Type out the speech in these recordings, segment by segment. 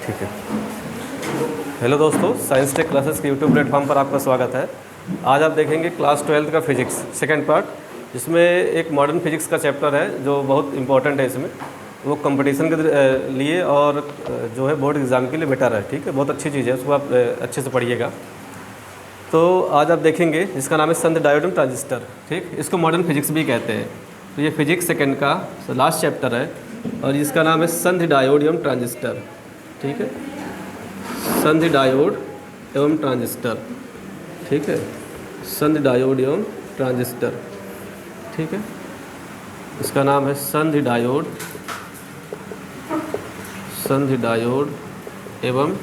ठीक है। हेलो दोस्तों, साइंस टेक क्लासेस के यूट्यूब प्लेटफॉर्म पर आपका स्वागत है। आज आप देखेंगे क्लास 12 का फिजिक्स सेकंड पार्ट, जिसमें एक मॉडर्न फिजिक्स का चैप्टर है जो बहुत इंपॉर्टेंट है। इसमें वो कंपटीशन के लिए और जो है बोर्ड एग्ज़ाम के लिए बेटर है। ठीक है, बहुत अच्छी चीज़ है, उसको आप अच्छे से पढ़िएगा। तो आज आप देखेंगे जिसका नाम है संध डायोड ट्रांजिस्टर। ठीक, इसको मॉडर्न फिजिक्स भी कहते हैं। तो ये फिजिक्स सेकंड का लास्ट चैप्टर है और इसका नाम है संध डायोड एवं ट्रांजिस्टर। ठीक है, संध डायोड एवं ट्रांजिस्टर। ठीक है, संध डायोड एवं ट्रांजिस्टर। ठीक है, इसका नाम है संध डायोड एवं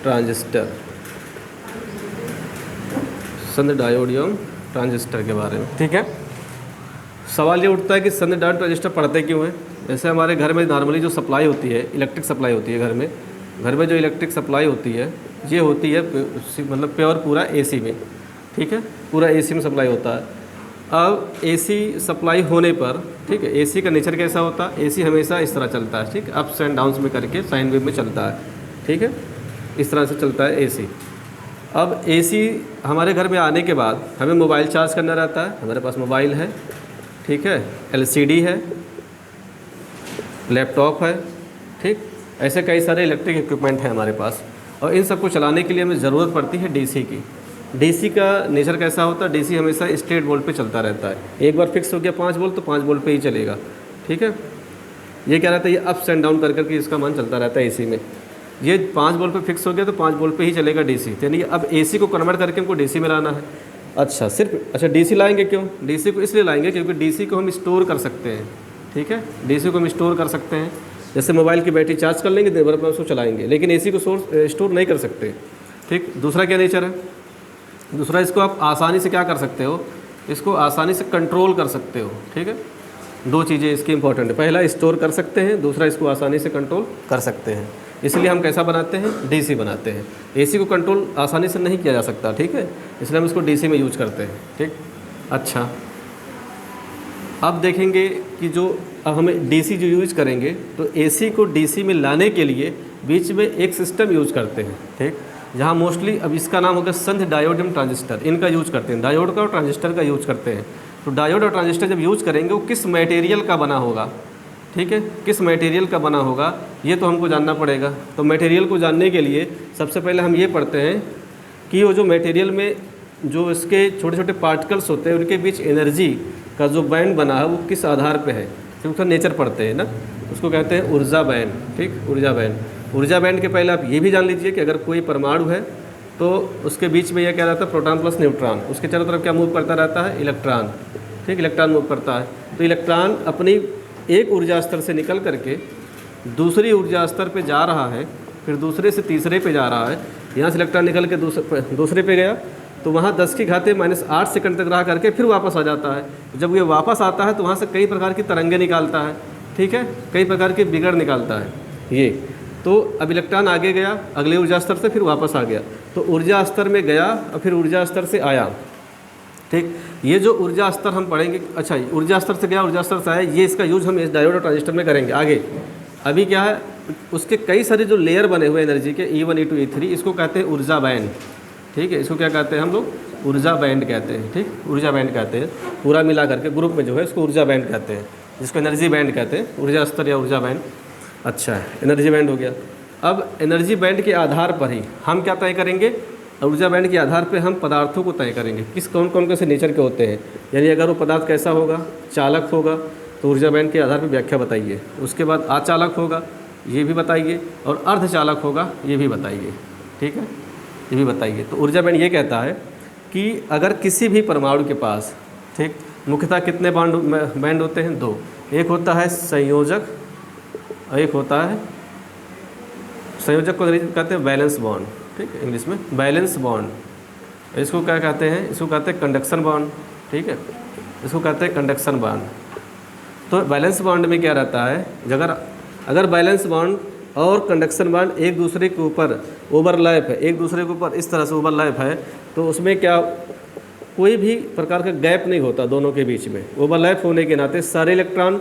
ट्रांजिस्टर। संध डायोड एवं ट्रांजिस्टर के बारे में। ठीक है, सवाल ये उठता है कि संध डायोड ट्रांजिस्टर पढ़ते क्यों हैं। वैसे हमारे घर में नॉर्मली जो सप्लाई होती है, इलेक्ट्रिक सप्लाई होती है घर में जो इलेक्ट्रिक सप्लाई होती है ये होती है मतलब प्योर पूरा एसी में। ठीक है, पूरा एसी में सप्लाई होता है। अब एसी सप्लाई होने पर, ठीक है, एसी का नेचर कैसा होता है, एसी हमेशा इस तरह चलता है। ठीक, अप्स एंड डाउन्स में करके साइन वेव में चलता है। ठीक है, इस तरह से चलता है एसी। अब एसी हमारे घर में आने के बाद हमें मोबाइल चार्ज करना रहता है। हमारे पास मोबाइल है, ठीक है, एलसीडी है, लैपटॉप है। ठीक, ऐसे कई सारे इलेक्ट्रिक इक्विपमेंट हैं हमारे पास और इन सबको चलाने के लिए हमें ज़रूरत पड़ती है डीसी की। डीसी का नेचर कैसा होता है, डीसी हमेशा स्ट्रेट वोल्ट पे चलता रहता है। एक बार फिक्स हो गया 5 वोल्ट तो 5 वोल्ट पे ही चलेगा। ठीक है, ये क्या रहता है, ये अप्स एंड डाउन कर करके इसका मान चलता रहता है एसी में। ये 5 वोल्ट पे फिक्स हो गया तो 5 वोल्ट पे ही चलेगा डीसी। यानी अब एसी को कन्वर्ट करके हमको डीसी में लाना है। अच्छा डीसी लाएंगे क्यों, डीसी को इसलिए लाएंगे क्योंकि डीसी को हम स्टोर कर सकते हैं। ठीक है, डीसी को हम स्टोर कर सकते हैं। जैसे मोबाइल की बैटरी चार्ज कर लेंगे, दिन भर में उसको चलाएंगे, लेकिन एसी को स्टोर नहीं कर सकते। ठीक, दूसरा क्या नेचर है, दूसरा इसको आप आसानी से क्या कर सकते हो, इसको आसानी से कंट्रोल कर सकते हो। ठीक है, दो चीज़ें इसकी इंपॉर्टेंट है, पहला स्टोर कर सकते हैं, दूसरा इसको आसानी से कंट्रोल कर सकते हैं। इसलिए हम कैसा बनाते हैं, डीसी बनाते हैं। एसी को कंट्रोल आसानी से नहीं किया जा सकता। ठीक है, इसलिए हम इसको डीसी में यूज करते हैं। ठीक, अच्छा अब देखेंगे कि अब हमें डीसी जो यूज करेंगे तो एसी को डीसी में लाने के लिए बीच में एक सिस्टम यूज करते हैं। ठीक, जहाँ मोस्टली अब इसका नाम होगा संध डायोड एवं ट्रांजिस्टर, इनका यूज करते हैं, डायोड का और ट्रांजिस्टर का यूज करते हैं। तो डायोड और ट्रांजिस्टर जब यूज करेंगे वो किस मटेरियल का बना होगा, ठीक है, किस मटेरियल का बना होगा ये तो हमको जानना पड़ेगा। तो मटेरियल को जानने के लिए सबसे पहले हम ये पढ़ते हैं कि वो जो मटेरियल में जो इसके छोटे छोटे पार्टिकल्स होते हैं उनके बीच एनर्जी का जो बैंड बना है वो किस आधार पे है, तो उसका नेचर पढ़ते हैं ना, उसको कहते हैं ऊर्जा बैंड। ठीक, ऊर्जा बैंड के पहले आप ये भी जान लीजिए कि अगर कोई परमाणु है तो उसके बीच में यह क्या रहता है, प्रोटॉन प्लस न्यूट्रॉन, उसके चारों तरफ क्या मूव करता रहता है, इलेक्ट्रॉन। ठीक, इलेक्ट्रॉन मूव करता है। तो इलेक्ट्रॉन अपनी एक ऊर्जा स्तर से निकल करके दूसरी ऊर्जा स्तर पे जा रहा है, फिर दूसरे से तीसरे पे जा रहा है। यहाँ से इलेक्ट्रॉन निकल के दूसरे पे गया तो वहाँ 10 की घाते -8 सेकंड तक रह करके फिर वापस आ जाता है। जब ये वापस आता है तो वहाँ से कई प्रकार की तरंगें निकालता है। ठीक है, कई प्रकार के बिगड़ निकालता है ये। तो अब इलेक्ट्रॉन आगे गया अगले ऊर्जा स्तर से, फिर वापस आ गया, तो ऊर्जा स्तर में गया और फिर ऊर्जा स्तर से आया। ठीक, ये जो ऊर्जा स्तर हम पढ़ेंगे, अच्छा ऊर्जा स्तर से गया ऊर्जा स्तर से आया, ये इसका यूज हम इस डायोड और ट्रांजिस्टर में करेंगे आगे। अभी क्या है, उसके कई सारे जो लेयर बने हुए एनर्जी के E1 E2 E3, इसको कहते हैं ऊर्जा बैंड। ठीक है, इसको क्या कहते हैं हम लोग, ऊर्जा बैंड कहते हैं। ठीक, ऊर्जा बैंड कहते हैं, पूरा मिला करके ग्रुप में जो है इसको ऊर्जा बैंड कहते हैं, जिसको एनर्जी बैंड कहते हैं, ऊर्जा स्तर या ऊर्जा बैंड। अच्छा, एनर्जी बैंड हो गया। अब एनर्जी बैंड के आधार पर ही हम क्या तय करेंगे, ऊर्जा बैंड के आधार पर हम पदार्थों को तय करेंगे किस कौन कौन कैसे नेचर के होते हैं। यानी अगर वो पदार्थ कैसा होगा, चालक होगा तो ऊर्जा बैंड के आधार पर व्याख्या बताइए। उसके बाद अचालक होगा ये भी बताइए, और अर्धचालक होगा ये भी बताइए। ठीक है, ये भी बताइए। तो ऊर्जा बैंड ये कहता है कि अगर किसी भी परमाणु के पास, ठीक, मुख्यतः कितने बैंड होते हैं, 2। एक होता है संयोजक और एक होता है, संयोजक को कहते हैं बैलेंस बॉन्ड। ठीक, इंग्लिश में बैलेंस बॉन्ड। इसको क्या कहते हैं, इसको कहते हैं कंडक्शन बॉन्ड। ठीक है, इसको कहते हैं कंडक्शन बॉन्ड। तो बैलेंस बॉन्ड में क्या रहता है, अगर बैलेंस बॉन्ड और कंडक्शन बॉन्ड एक दूसरे के ऊपर ओवरलैप है, एक दूसरे के ऊपर इस तरह से ओवरलैप है, तो उसमें क्या कोई भी प्रकार का गैप नहीं होता दोनों के बीच में। ओवरलैप होने के नाते सारे इलेक्ट्रॉन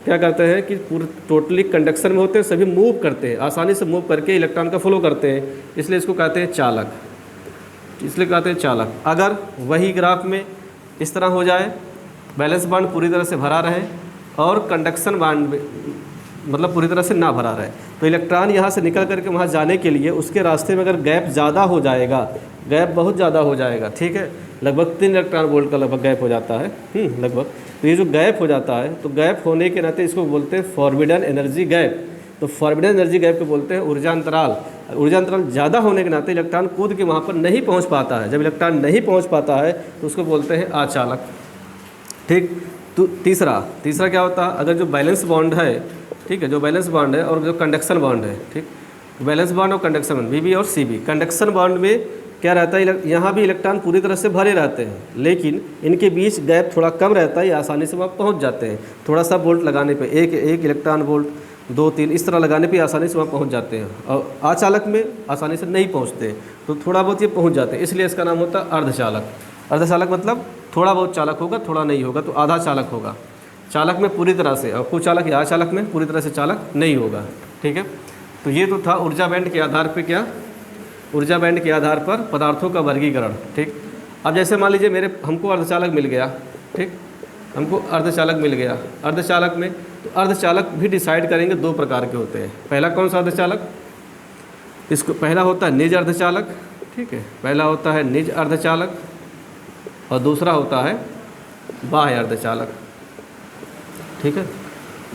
क्या करते हैं कि पूरे टोटली कंडक्शन में होते हैं, सभी मूव करते हैं, आसानी से मूव करके इलेक्ट्रॉन का फ्लो करते हैं, इसलिए इसको कहते हैं चालक, इसलिए कहते हैं चालक। अगर वही ग्राफ में इस तरह हो जाए, बैलेंस बांड पूरी तरह से भरा रहे और कंडक्शन बांड मतलब पूरी तरह से ना भरा रहे, तो इलेक्ट्रॉन यहाँ से निकल करके वहाँ जाने के लिए उसके रास्ते में अगर गैप ज़्यादा हो जाएगा, गैप बहुत ज़्यादा हो जाएगा, ठीक है, लगभग 3 इलेक्ट्रॉन वोल्ट का लगभग गैप हो जाता है, लगभग। तो ये जो गैप हो जाता है, तो गैप होने के नाते इसको बोलते हैं फॉरबिडन एनर्जी गैप। तो फॉरबिडन एनर्जी गैप को बोलते हैं ऊर्जा अंतराल। ऊर्जा अंतराल ज़्यादा होने के नाते इलेक्ट्रॉन कूद के वहाँ पर नहीं पहुँच पाता है। जब इलेक्ट्रॉन नहीं पहुँच पाता है तो उसको बोलते हैं अचालक, ठीक। तो तीसरा क्या होता है, अगर जो बैलेंस बॉन्ड है, ठीक है, जो बैलेंस बॉन्ड है और जो कंडक्शन बॉन्ड है, ठीक, बैलेंस बॉन्ड और कंडक्शन बॉन्ड बीबी और सीबी। कंडक्शन बॉन्ड में क्या रहता है, यहाँ भी इलेक्ट्रॉन पूरी तरह से भरे रहते हैं, लेकिन इनके बीच गैप थोड़ा कम रहता है, ये आसानी से वहाँ पहुँच जाते हैं। थोड़ा सा वोल्ट लगाने पे, एक इलेक्ट्रॉन वोल्ट, 2, 3 इस तरह लगाने पे आसानी से वहाँ पहुँच जाते हैं, और अचालक में आसानी से नहीं पहुँचते, तो थोड़ा बहुत ये पहुँच जाते हैं, इसलिए इसका नाम होता है अर्धचालक। अर्धचालक मतलब थोड़ा बहुत चालक होगा, थोड़ा नहीं होगा, तो आधा चालक होगा। चालक में पूरी तरह से, और कुचालक या अचालक में पूरी तरह से चालक नहीं होगा, ठीक है। तो ये तो था ऊर्जा बैंड के आधार पे, क्या, ऊर्जा बैंड के आधार पर पदार्थों का वर्गीकरण, ठीक। अब जैसे मान लीजिए हमको अर्धचालक मिल गया, ठीक, हमको अर्धचालक मिल गया। अर्धचालक में तो अर्धचालक भी डिसाइड करेंगे 2 प्रकार के होते हैं। पहला कौन सा अर्धचालक, इसको पहला होता है निज अर्धचालक, ठीक है, पहला होता है निज अर्धचालक और दूसरा होता है बाह्य अर्धचालक, ठीक है,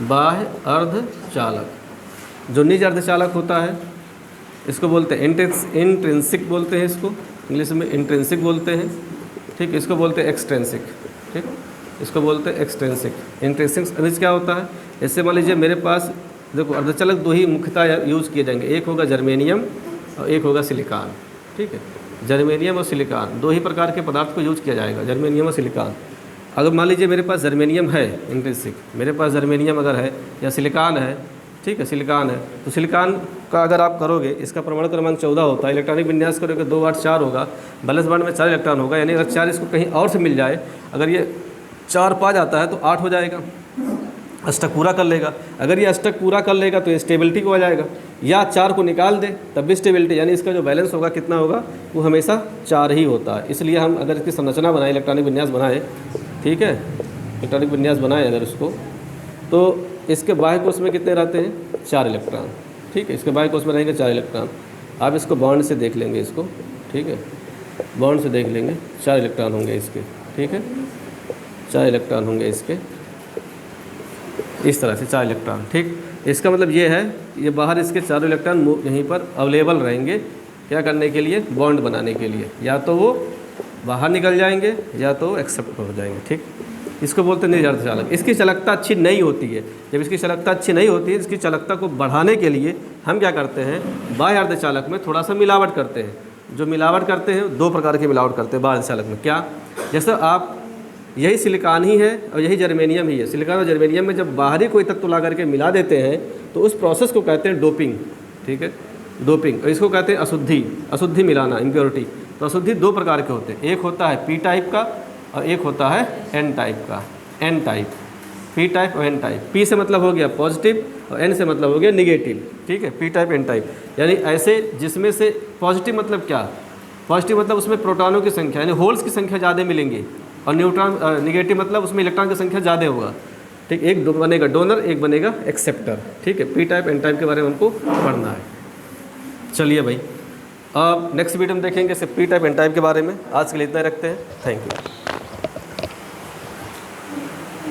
बाह्य अर्धचालक। जो निज अर्धचालक होता है इसको बोलते हैं इंट्रिंसिक बोलते हैं, इसको इंग्लिश में इंट्रिंसिक बोलते हैं, ठीक, इसको बोलते हैं एक्सट्रिंसिक, ठीक, इसको बोलते हैं एक्सट्रिंसिक। इंट्रिंसिक मीन्स क्या होता है, जैसे मान लीजिए मेरे पास देखो अर्धचालक 2 ही मुख्यतः यूज़ किए जाएंगे, एक होगा जर्मेनियम और एक होगा सिलिकॉन, ठीक है। जर्मेनियम और सिलिकॉन 2 ही प्रकार के पदार्थ को यूज़ किया जाएगा, जर्मेनियम और सिलिकॉन। अगर मान लीजिए मेरे पास जर्मेनियम है इंट्रिंसिक, मेरे पास जर्मेनियम अगर है या सिलिकॉन है, ठीक है, सिलिकॉन है, तो सिलिकॉन का अगर आप करोगे, इसका परमाणु क्रमांक 14 होता है, इलेक्ट्रॉनिक विन्यास करोगे 2 8 4 होगा, बैलेंस बॉन्ड में 4 इलेक्ट्रॉन होगा, यानी अगर 4 इसको कहीं और से मिल जाए, अगर ये 4 पा जाता है तो 8 हो जाएगा, अष्टक पूरा कर लेगा। अगर ये अष्टक पूरा कर लेगा तो ये स्टेबिलिटी को आ जाएगा, या 4 को निकाल दे तब भी स्टेबिलिटी, यानी इसका जो बैलेंस होगा कितना होगा, वो हमेशा 4 ही होता है। इसलिए हम अगर इसकी संरचना बनाए, इलेक्ट्रॉनिक विन्यास बनाए, ठीक है, इलेक्ट्रॉनिक विन्यास बनाए अगर उसको, तो इसके बाह्य कोश में कितने रहते हैं, 4 इलेक्ट्रॉन, ठीक है, इसके बाह्य कोश में रहेंगे 4 इलेक्ट्रॉन। आप इसको बॉन्ड से देख लेंगे, इसको, ठीक है, बॉन्ड से देख लेंगे, 4 इलेक्ट्रॉन होंगे इसके, ठीक है, 4 इलेक्ट्रॉन होंगे इसके, इस तरह से 4 इलेक्ट्रॉन, ठीक। इसका मतलब ये है, ये बाहर इसके 4 इलेक्ट्रॉन यहीं पर अवेलेबल रहेंगे, क्या करने के लिए, बॉन्ड बनाने के लिए, या तो वो बाहर निकल जाएंगे या तो एक्सेप्ट हो जाएंगे, ठीक। इसको बोलते हैं निज अर्धचालक। इसकी चालकता अच्छी नहीं होती है, जब इसकी चालकता अच्छी नहीं होती है, इसकी चालकता को बढ़ाने के लिए हम क्या करते हैं, बाह्य अर्धचालक में थोड़ा सा मिलावट करते हैं। जो मिलावट करते हैं, 2 प्रकार की मिलावट करते हैं बाह्य अर्धचालक में। क्या, जैसे आप यही सिलिकॉन ही है और यही जर्मेनियम ही है, सिलिकॉन और जर्मेनियम में जब बाहरी कोई तत्व ला करके मिला देते हैं तो उस प्रोसेस को कहते हैं डोपिंग, ठीक है, डोपिंग। और इसको कहते हैं अशुद्धि मिलाना, इम्प्योरिटी। तो अशुद्धि 2 प्रकार के होते हैं, एक होता है पी टाइप का और एक होता है एन टाइप का। एन टाइप, पी टाइप और एन टाइप। पी से मतलब हो गया पॉजिटिव और एन से मतलब हो गया निगेटिव, ठीक है, पी टाइप एन टाइप। यानी ऐसे जिसमें से पॉजिटिव मतलब क्या, पॉजिटिव मतलब उसमें प्रोटॉनों की संख्या यानी होल्स की संख्या ज़्यादा मिलेंगी, और न्यूट्रॉन निगेटिव मतलब उसमें इलेक्ट्रॉन की संख्या ज़्यादा होगा, ठीक। एक बनेगा डोनर, एक बनेगा एक्सेप्टर, ठीक है। पी टाइप एन टाइप के बारे में हमको पढ़ना है। चलिए भाई, अब नेक्स्ट वीडियो में देखेंगे सिर्फ पी टाइप एन टाइप के बारे में। आज के लिए इतना ही रखते हैं, थैंक यू।